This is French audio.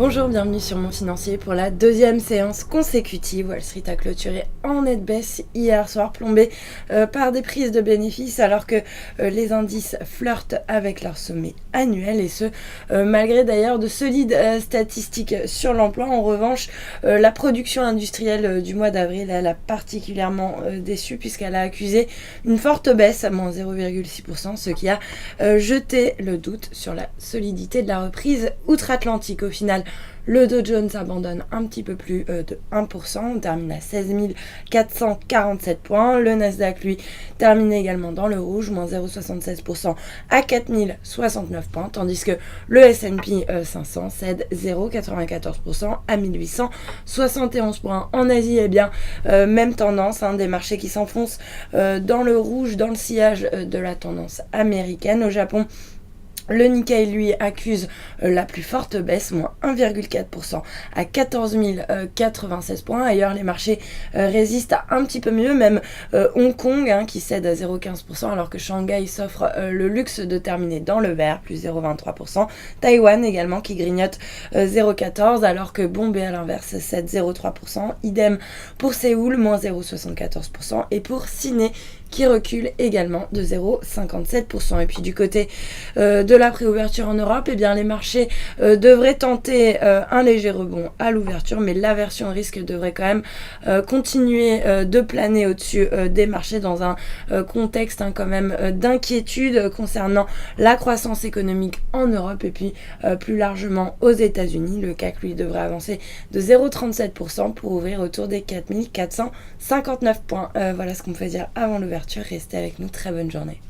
Bonjour, bienvenue sur Mon Financier pour la deuxième séance consécutive. Wall Street a clôturé en nette baisse hier soir, plombé par des prises de bénéfices alors que les indices flirtent avec leur sommet annuel et ce, malgré d'ailleurs de solides statistiques sur l'emploi. En revanche, la production industrielle du mois d'avril, elle a particulièrement déçu puisqu'elle a accusé une forte baisse à moins 0,6%, ce qui a jeté le doute sur la solidité de la reprise outre-Atlantique. Au final, le Dow Jones abandonne un petit peu plus de 1%, on termine à 16 447 points. Le Nasdaq, lui, termine également dans le rouge, moins 0,76% à 4069 points, tandis que le S&P 500 cède 0,94% à 1871 points. En Asie, eh bien, même tendance, des marchés qui s'enfoncent dans le rouge, dans le sillage de la tendance américaine. Au Japon, le Nikkei, lui, accuse la plus forte baisse, moins 1,4% à 14 096 points. Ailleurs, les marchés résistent un petit peu mieux, même Hong Kong qui cède à 0,15%, alors que Shanghai s'offre le luxe de terminer dans le vert, plus 0,23%. Taïwan également qui grignote 0,14%, alors que Bombay à l'inverse cède 0,3%. Idem pour Séoul, moins 0,74%. Et pour Sydney, qui recule également de 0,57%. Et puis du côté de la préouverture en Europe, eh bien les marchés devraient tenter un léger rebond à l'ouverture, mais l'aversion au risque devrait quand même continuer de planer au-dessus des marchés dans un contexte quand même d'inquiétude concernant la croissance économique en Europe et puis plus largement aux États-Unis. Le CAC, lui, devrait avancer de 0,37% pour ouvrir autour des 4459 points. Voilà ce qu'on peut dire avant l'ouverture. Restez avec nous, très bonne journée.